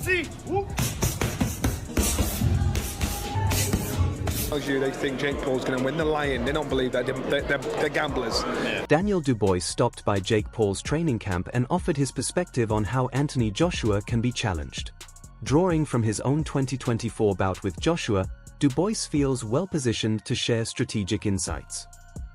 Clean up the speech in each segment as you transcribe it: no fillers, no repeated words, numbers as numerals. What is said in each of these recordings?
See. They think Jake Paul's going to win. They're lying. They don't believe that. They're gamblers. Yeah. Daniel Dubois stopped by Jake Paul's training camp and offered his perspective on how Anthony Joshua can be challenged. Drawing from his own 2024 bout with Joshua, Dubois feels well-positioned to share strategic insights.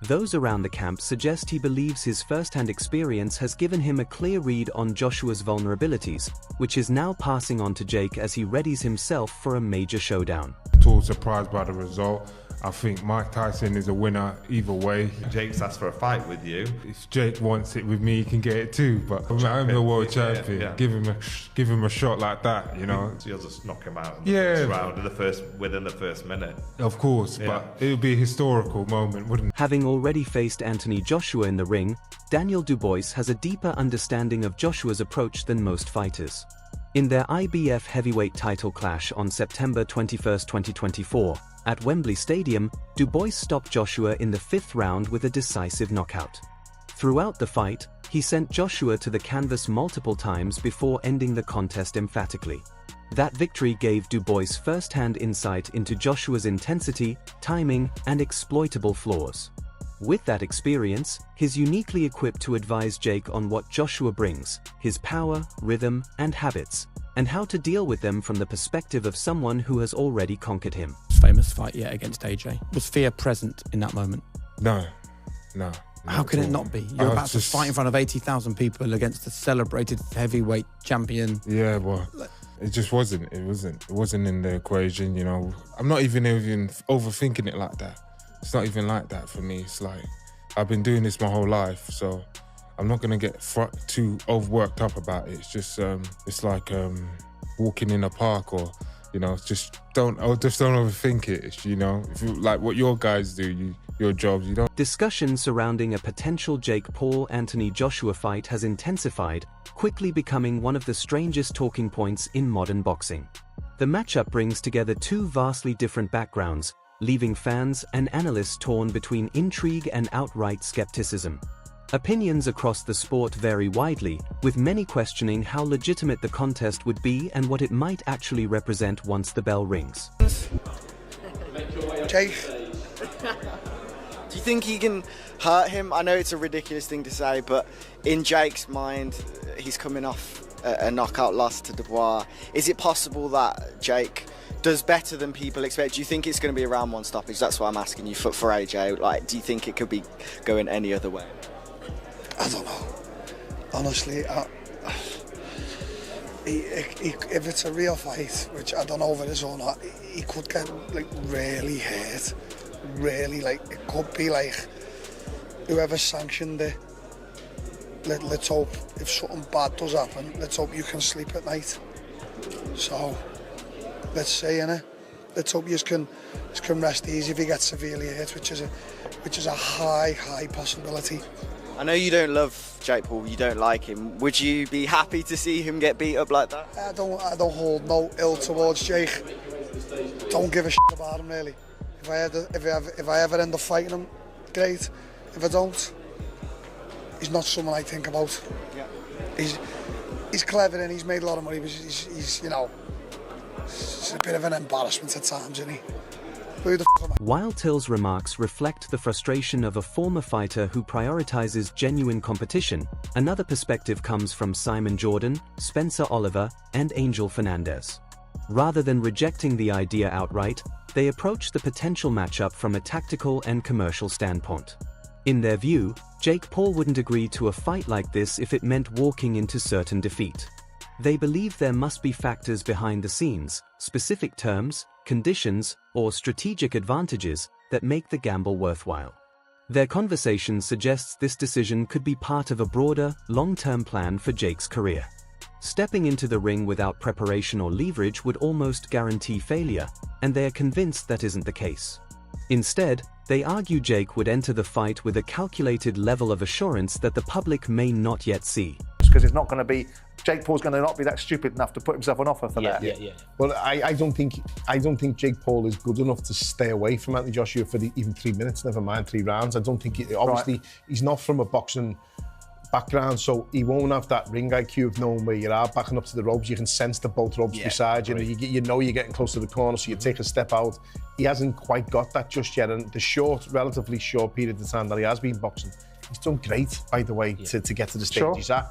Those around the camp suggest he believes his first-hand experience has given him a clear read on Joshua's vulnerabilities, which is now passing on to Jake as he readies himself for a major showdown. At all surprised by the result. I think Mike Tyson is a winner either way. Jake's asked for a fight with you. If Jake wants it with me, he can get it too. But I'm the world champion. Yeah. Give him a shot like that, you know. So you'll just knock him out in Yeah. the first round within the first minute. Of course, but it would be a historical moment, wouldn't it? Having already faced Anthony Joshua in the ring, Daniel Dubois has a deeper understanding of Joshua's approach than most fighters. In their IBF heavyweight title clash on September 21, 2024, at Wembley Stadium, Dubois stopped Joshua in the 5th round with a decisive knockout. Throughout the fight, he sent Joshua to the canvas multiple times before ending the contest emphatically. That victory gave Dubois first-hand insight into Joshua's intensity, timing, and exploitable flaws. With that experience, he's uniquely equipped to advise Jake on what Joshua brings, his power, rhythm, and habits, and how to deal with them from the perspective of someone who has already conquered him. Famous fight yet against AJ. Was fear present in that moment? No. How can it not be? You're about to fight in front of 80,000 people against a celebrated heavyweight champion. Yeah, well, it just wasn't. It wasn't in the equation, you know. I'm not even overthinking it like that. It's not even like that for me. It's like, I've been doing this my whole life, so I'm not going to get too overworked up about it. It's just, it's like walking in a park, or, you know, just don't overthink it. It's, you know, if you, like what your guys do, your jobs, you don't. Discussion surrounding a potential Jake Paul-Anthony Joshua fight has intensified, quickly becoming one of the strangest talking points in modern boxing. The matchup brings together two vastly different backgrounds, leaving fans and analysts torn between intrigue and outright skepticism. Opinions across the sport vary widely, with many questioning how legitimate the contest would be and what it might actually represent once the bell rings. Jake, do you think he can hurt him? I know it's a ridiculous thing to say, but in Jake's mind, he's coming off a knockout loss to Dubois. Is it possible that Jake does better than people expect? Do you think it's going to be a round one stoppage? That's what I'm asking you for AJ. Like, do you think it could be going any other way? I don't know. Honestly, if it's a real fight, which I don't know if it is or not, he could get like really hurt. Really, like, it could be like whoever sanctioned it. Let's hope if something bad does happen, let's hope you can sleep at night. So let's say, innit? Let's hope you can rest easy if he gets severely hurt, which is a high possibility. I know you don't love Jake Paul, you don't like him. Would you be happy to see him get beat up like that? I don't hold no ill towards Jake. Don't give a shit about him, really. If I ever end up fighting him, great. If I don't, he's not someone I think about. Yeah. He's clever and he's made a lot of money, but he's you know, it's a bit of an embarrassment at times, isn't he? Who the f*** am I? While Till's remarks reflect the frustration of a former fighter who prioritizes genuine competition, another perspective comes from Simon Jordan, Spencer Oliver, and Angel Fernandez. Rather than rejecting the idea outright, they approach the potential matchup from a tactical and commercial standpoint. In their view, Jake Paul wouldn't agree to a fight like this if it meant walking into certain defeat. They believe there must be factors behind the scenes, specific terms, conditions, or strategic advantages that make the gamble worthwhile. Their conversation suggests this decision could be part of a broader, long-term plan for Jake's career. Stepping into the ring without preparation or leverage would almost guarantee failure, and they are convinced that isn't the case. Instead, they argue Jake would enter the fight with a calculated level of assurance that the public may not yet see. Because it's not going to be, Jake Paul's going to not be that stupid enough to put himself on offer for that. Yeah. Well, I don't think Jake Paul is good enough to stay away from Anthony Joshua for even 3 minutes, never mind 3 rounds. I don't think, obviously, he's not from a boxing background, so he won't have that ring IQ of knowing where you are, backing up to the ropes. You can sense the both ropes beside you, and you know you're getting close to the corner, so you take a step out. He hasn't quite got that just yet, and the relatively short period of time that he has been boxing, he's done great, by the way, to get to the stage he's at.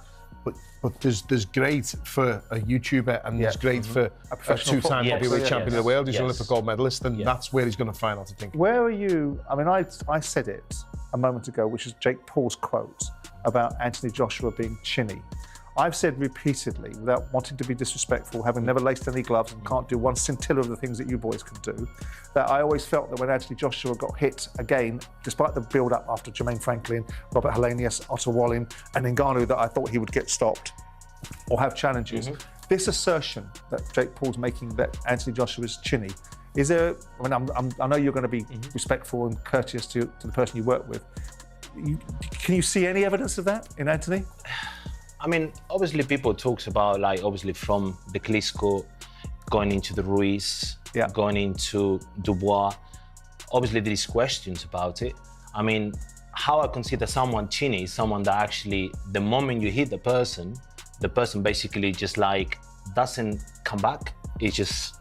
But there's great for a YouTuber, and there's great for a two-time heavyweight champion of the world. He's an Olympic gold medalist, and that's where he's going to find out, I think. Where are you? I mean, I said it a moment ago, which is Jake Paul's quote about Anthony Joshua being chinny. I've said repeatedly, without wanting to be disrespectful, having never laced any gloves and can't do one scintilla of the things that you boys can do, that I always felt that when Anthony Joshua got hit again, despite the build-up after Jermaine Franklin, Robert Helenius, Otto Wallin, and Ngannou, that I thought he would get stopped or have challenges. This assertion that Jake Paul's making that Anthony Joshua is chinny, is there? I mean, I know you're going to be respectful and courteous to the person you work with. Can you see any evidence of that in Anthony? I mean, obviously people talks about, like, obviously from the Klitschko going into the Ruiz, going into Dubois. Obviously there is questions about it. I mean, how I consider someone chinny is someone that actually, the moment you hit the person basically just like doesn't come back. It's just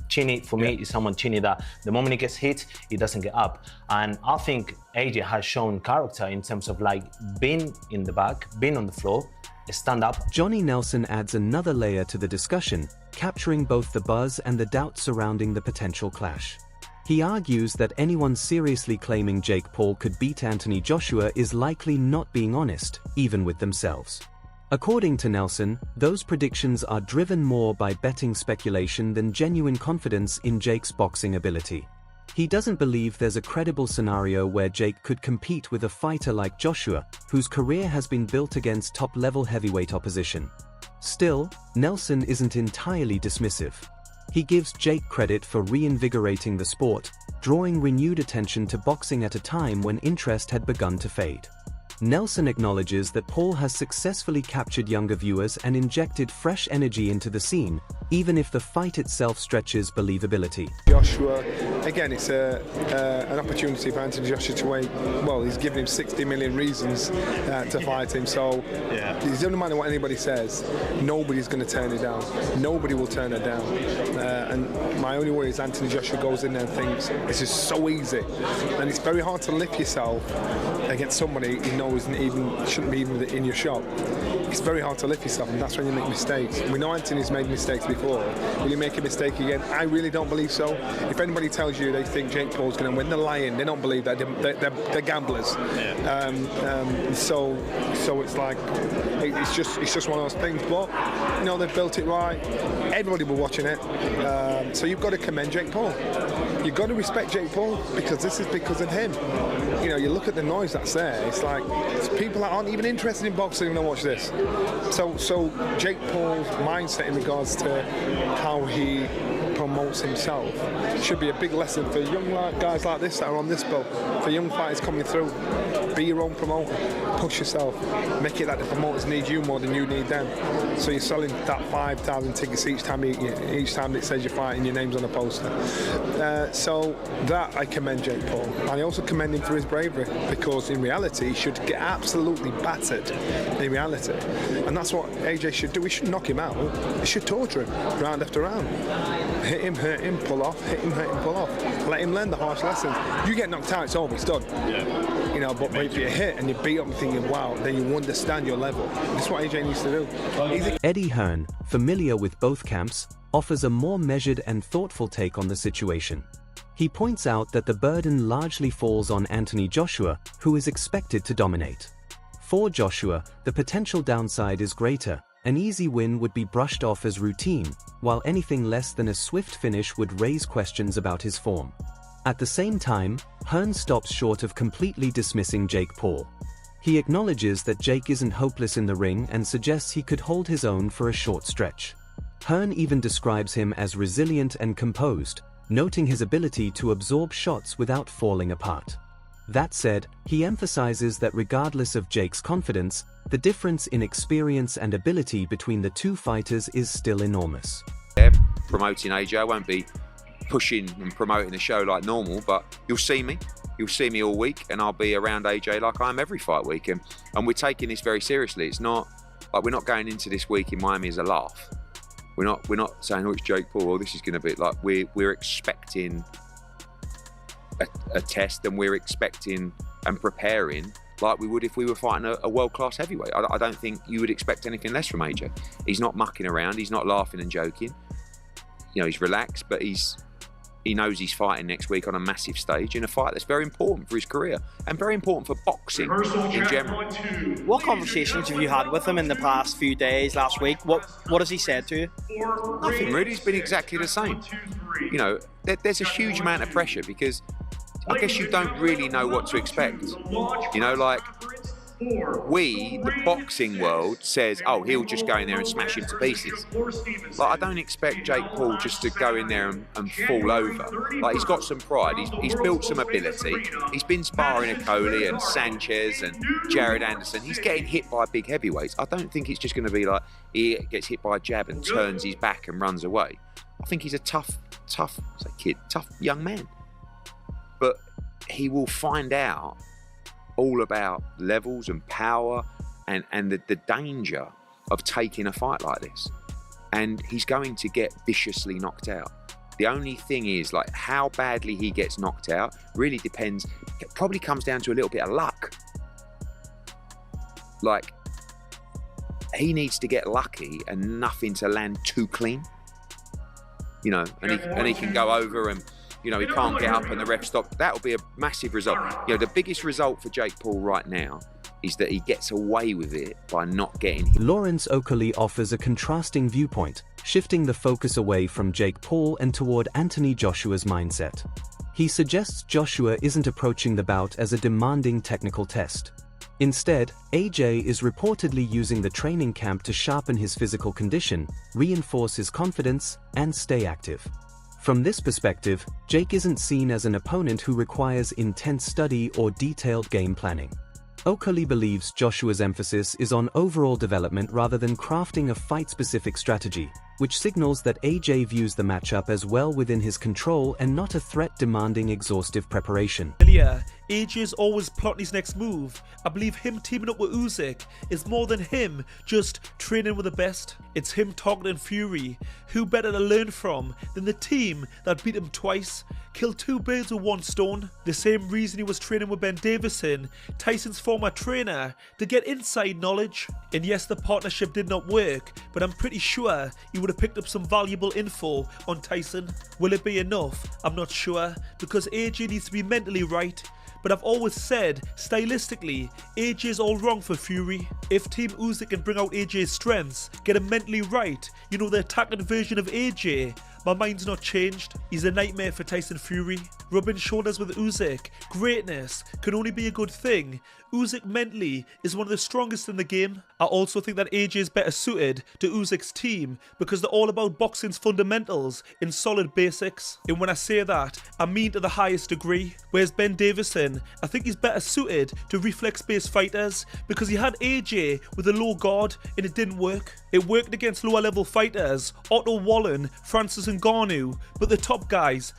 chinny. For me, is someone chinny that the moment he gets hit, he doesn't get up. And I think AJ has shown character in terms of like being in the back, being on the floor, stand up. Johnny Nelson adds another layer to the discussion, capturing both the buzz and the doubt surrounding the potential clash. He argues that anyone seriously claiming Jake Paul could beat Anthony Joshua is likely not being honest, even with themselves. According to Nelson, those predictions are driven more by betting speculation than genuine confidence in Jake's boxing ability. He doesn't believe there's a credible scenario where Jake could compete with a fighter like Joshua, whose career has been built against top-level heavyweight opposition. Still, Nelson isn't entirely dismissive. He gives Jake credit for reinvigorating the sport, drawing renewed attention to boxing at a time when interest had begun to fade. Nelson acknowledges that Paul has successfully captured younger viewers and injected fresh energy into the scene, even if the fight itself stretches believability. Joshua, again, it's an opportunity for Anthony Joshua to wait. Well, he's given him 60 million reasons to fight him, so it doesn't matter what anybody says, nobody's going to turn it down. Nobody will turn it down. And my only worry is Anthony Joshua goes in there and thinks it's just so easy. And it's very hard to lift yourself against somebody you know shouldn't be even in your shop. It's very hard to lift yourself, and that's when you make mistakes. We know Anthony's made mistakes before. Will he make a mistake again? I really don't believe so. If anybody tells you they think Jake Paul's going to win, they're lying. They don't believe that. They're gamblers. So it's like it's just one of those things. But you know, they've built it right. Everybody will be watching it. So you've got to commend Jake Paul. You've got to respect Jake Paul, because this is because of him. You know, you look at the noise that's there. It's like it's people that aren't even interested in boxing going to watch this. So Jake Paul's mindset in regards to how he promotes himself should be a big lesson for young guys like this that are on this boat, for young fighters coming through. Be your own promoter, push yourself, make it that the promoters need you more than you need them. So you're selling that 5,000 tickets each time it says you're fighting, your name's on a poster. So that I commend Jake Paul. And I also commend him for his bravery, because in reality he should get absolutely battered in reality. And that's what AJ should do. We should knock him out. He should torture him round after round. Hit him, hurt him, pull off, hit him, hurt him, pull off. Let him learn the harsh lessons. You get knocked out, it's over, it's done. You know, but if you hit and you beat up thinking, wow, then you understand your level. That's what AJ needs to do. Eddie Hearn, familiar with both camps, offers a more measured and thoughtful take on the situation. He points out that the burden largely falls on Anthony Joshua, who is expected to dominate. For Joshua, the potential downside is greater. An easy win would be brushed off as routine, while anything less than a swift finish would raise questions about his form. At the same time, Hearn stops short of completely dismissing Jake Paul. He acknowledges that Jake isn't hopeless in the ring and suggests he could hold his own for a short stretch. Hearn even describes him as resilient and composed, noting his ability to absorb shots without falling apart. That said, he emphasizes that regardless of Jake's confidence, the difference in experience and ability between the two fighters is still enormous. Promoting AJ, I won't be pushing and promoting the show like normal, but you'll see me. You'll see me all week, and I'll be around AJ like I am every fight week. And we're taking this very seriously. It's not like we're not going into this week in Miami as a laugh. We're not saying, oh, it's Jake Paul, or this is going to be like we're expecting a test, and we're expecting and preparing like we would if we were fighting a world-class heavyweight. I don't think you would expect anything less from AJ. He's not mucking around. He's not laughing and joking. You know, he's relaxed, but he knows he's fighting next week on a massive stage in a fight that's very important for his career and very important for boxing in general. What conversations have you had with him in the past few days, last week? What has he said to you? Nothing really. It's been exactly the same. You know, there's a huge amount of pressure because I guess you don't really know what to expect. You know, like, the boxing world says, oh, he'll just go in there and smash him to pieces. Like, I don't expect Jake Paul just to go in there and fall over. Like, he's got some pride, he's built some ability, he's been sparring Akoli and Sanchez and Jared Anderson. He's getting hit by big heavyweights. I don't think it's just going to be like he gets hit by a jab and turns his back and runs away. I think he's a tough young man. But he will find out all about levels and power and the danger of taking a fight like this. And he's going to get viciously knocked out. The only thing is, like, how badly he gets knocked out really depends. It probably comes down to a little bit of luck. Like, he needs to get lucky and nothing to land too clean. You know, and he can go over and, you know, he can't get up and the ref stop. That'll be a massive result. You know, the biggest result for Jake Paul right now is that he gets away with it by not getting hit. Lawrence Oakley offers a contrasting viewpoint, shifting the focus away from Jake Paul and toward Anthony Joshua's mindset. He suggests Joshua isn't approaching the bout as a demanding technical test. Instead, AJ is reportedly using the training camp to sharpen his physical condition, reinforce his confidence, and stay active. From this perspective, Jake isn't seen as an opponent who requires intense study or detailed game planning. Oakley believes Joshua's emphasis is on overall development rather than crafting a fight-specific strategy, which signals that AJ views the matchup as well within his control and not a threat demanding exhaustive preparation. AJ is always plotting his next move. I believe him teaming up with Usyk is more than him just training with the best. It's him targeting Fury. Who better to learn from than the team that beat him twice? Killed two birds with one stone. The same reason he was training with Ben Davison, Tyson's former trainer, to get inside knowledge. And yes, the partnership did not work, but I'm pretty sure he would have picked up some valuable info on Tyson. Will it be enough? I'm not sure, because AJ needs to be mentally right. But I've always said, stylistically, AJ is all wrong for Fury. If Team Usyk can bring out AJ's strengths, get him mentally right, you know, the attacking version of AJ, my mind's not changed. He's a nightmare for Tyson Fury. Rubbing shoulders with Usyk, greatness can only be a good thing. Usyk mentally is one of the strongest in the game. I also think that AJ is better suited to Usyk's team because they're all about boxing's fundamentals in solid basics. And when I say that, I mean to the highest degree. Whereas Ben Davison, I think he's better suited to reflex-based fighters because he had AJ with a low guard and it didn't work. It worked against lower level fighters, Otto Wallen, Francis Ngannou, but the top guys,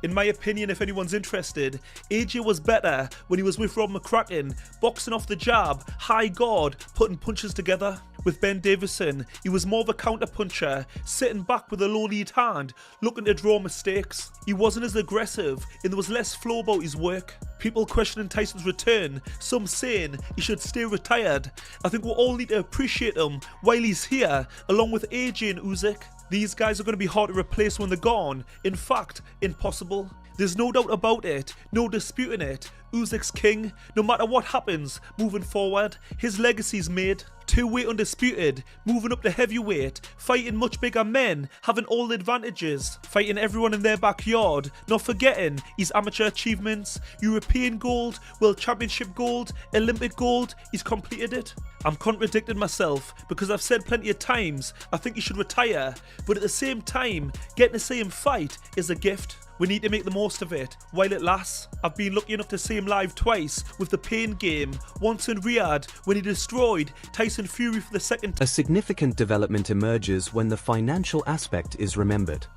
In my opinion, if anyone's interested, AJ was better when he was with Rob McCracken, boxing off the jab, high guard, putting punches together. With Ben Davison, he was more of a counter-puncher, sitting back with a low lead hand, looking to draw mistakes. He wasn't as aggressive, and there was less flow about his work. People questioning Tyson's return, some saying he should stay retired. I think we all need to appreciate him while he's here, along with AJ and Usyk. These guys are going to be hard to replace when they're gone. In fact, impossible. There's no doubt about it, no disputing it. Usyk's king. No matter what happens moving forward, his legacy's made. Two-weight undisputed, moving up to heavyweight, fighting much bigger men, having all the advantages, fighting everyone in their backyard, not forgetting his amateur achievements, European gold, World Championship gold, Olympic gold, he's completed it. I'm contradicting myself because I've said plenty of times I think he should retire, but at the same time, getting to see him fight is a gift. We need to make the most of it while it lasts. I've been lucky enough to see him live twice with the Pain Game, once in Riyadh when he destroyed Tyson Fury for the second time. A significant development emerges when the financial aspect is remembered.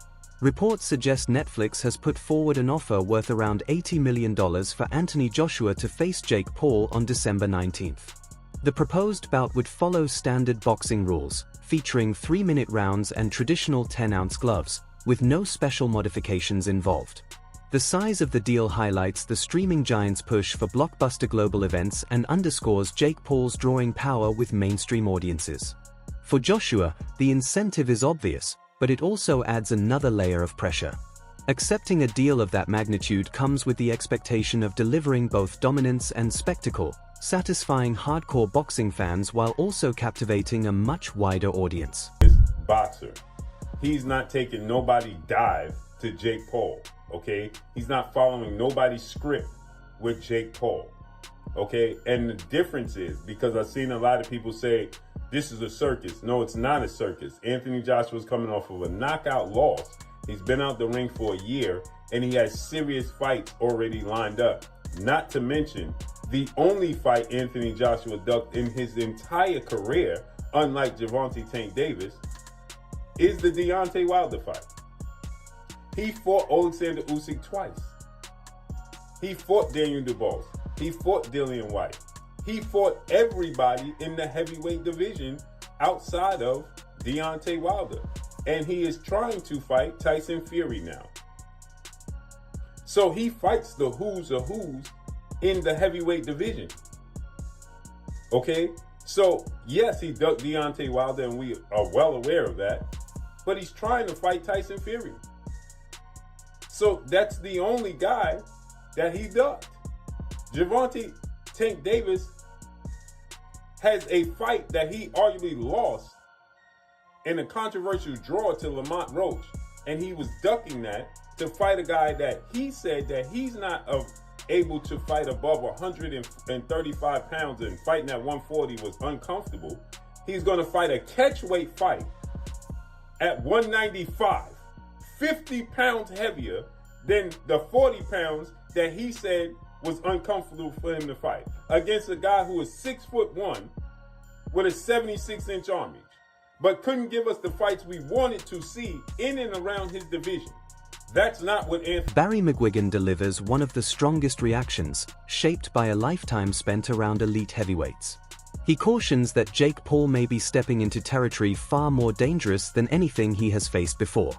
Reports suggest Netflix has put forward an offer worth around $80 million for Anthony Joshua to face Jake Paul on December 19th. The proposed bout would follow standard boxing rules, featuring 3-minute rounds and traditional 10-ounce gloves, with no special modifications involved. The size of the deal highlights the streaming giant's push for blockbuster global events and underscores Jake Paul's drawing power with mainstream audiences. For Joshua, the incentive is obvious, but it also adds another layer of pressure. Accepting a deal of that magnitude comes with the expectation of delivering both dominance and spectacle, satisfying hardcore boxing fans while also captivating a much wider audience. Boxer. He's not taking nobody dive to Jake Paul, okay? He's not following nobody's script with Jake Paul, okay? And the difference is, because I've seen a lot of people say, this is a circus. No, it's not a circus. Anthony Joshua's coming off of a knockout loss. He's been out the ring for a year, and he has serious fights already lined up. Not to mention, the only fight Anthony Joshua ducked in his entire career, unlike Gervonta Tank Davis, is the Deontay Wilder fight. He fought Alexander Usyk twice. He fought Daniel Dubois. He fought Dillian White. He fought everybody in the heavyweight division outside of Deontay Wilder. And he is trying to fight Tyson Fury now. So he fights the who's of who's in the heavyweight division. Okay? So, yes, he ducked Deontay Wilder, and we are well aware of that. But he's trying to fight Tyson Fury. So that's the only guy that he ducked. Gervonta Tank Davis has a fight that he arguably lost in a controversial draw to Lamont Roach, and he was ducking that to fight a guy that he said that he's not able to fight above 135 pounds, and fighting at 140 was uncomfortable. He's going to fight a catchweight fight at 195, 50 pounds heavier than the 40 pounds that he said was uncomfortable for him to fight, against a guy who is 6'1" with a 76-inch arm reach, but couldn't give us the fights we wanted to see in and around his division. That's not what Anthony... Barry McGuigan delivers one of the strongest reactions, shaped by a lifetime spent around elite heavyweights. He cautions that Jake Paul may be stepping into territory far more dangerous than anything he has faced before.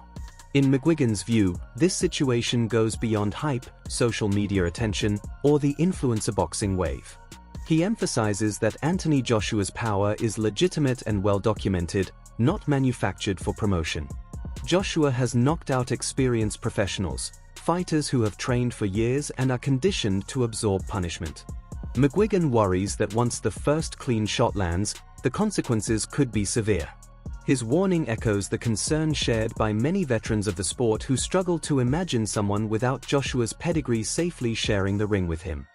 In McGuigan's view, this situation goes beyond hype, social media attention, or the influencer boxing wave. He emphasizes that Anthony Joshua's power is legitimate and well-documented, not manufactured for promotion. Joshua has knocked out experienced professionals, fighters who have trained for years and are conditioned to absorb punishment. McGuigan worries that once the first clean shot lands, the consequences could be severe. His warning echoes the concern shared by many veterans of the sport who struggle to imagine someone without Joshua's pedigree safely sharing the ring with him.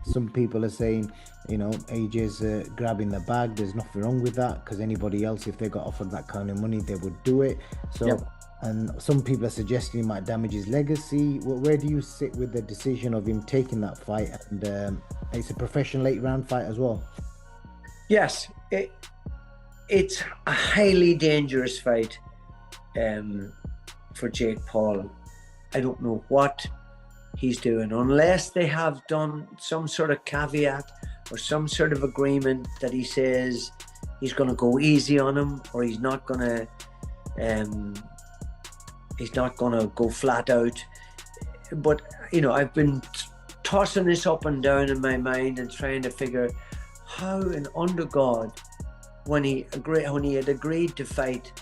Some people are saying, you know, AJ's grabbing the bag. There's nothing wrong with that, because anybody else, if they got offered that kind of money, they would do it. So, yep. And some people are suggesting he might damage his legacy. Where do you sit with the decision of him taking that fight? And it's a professional 8-round fight as well. Yes, it's a highly dangerous fight for Jake Paul. I don't know what he's doing, unless they have done some sort of caveat or some sort of agreement that he says he's going to go easy on him, or he's not going to go flat out. But you know, I've been tossing this up and down in my mind and trying to figure how, and under God, when he had agreed to fight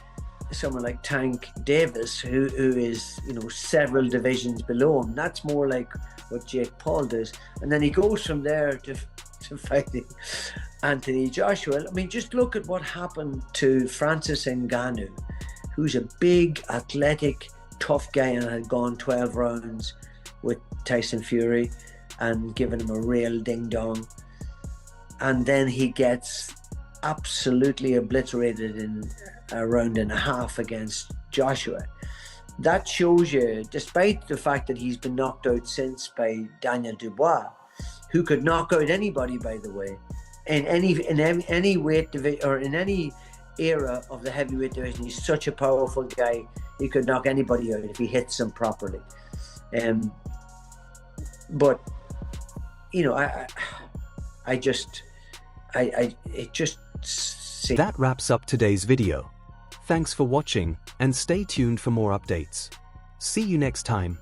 someone like Tank Davis, who is, you know, several divisions below him, that's more like what Jake Paul does, and then he goes from there to fighting Anthony Joshua. I mean, just look at what happened to Francis Ngannou, who's a big, athletic, tough guy and had gone 12 rounds with Tyson Fury and given him a real ding-dong, and then he gets absolutely obliterated in a round and a half against Joshua. That shows you, despite the fact that he's been knocked out since by Daniel Dubois, who could knock out anybody, by the way, in any weight division or in any era of the heavyweight division. He's such a powerful guy. He could knock anybody out if he hits them properly. But you know, it just. That wraps up today's video. Thanks for watching, and stay tuned for more updates. See you next time.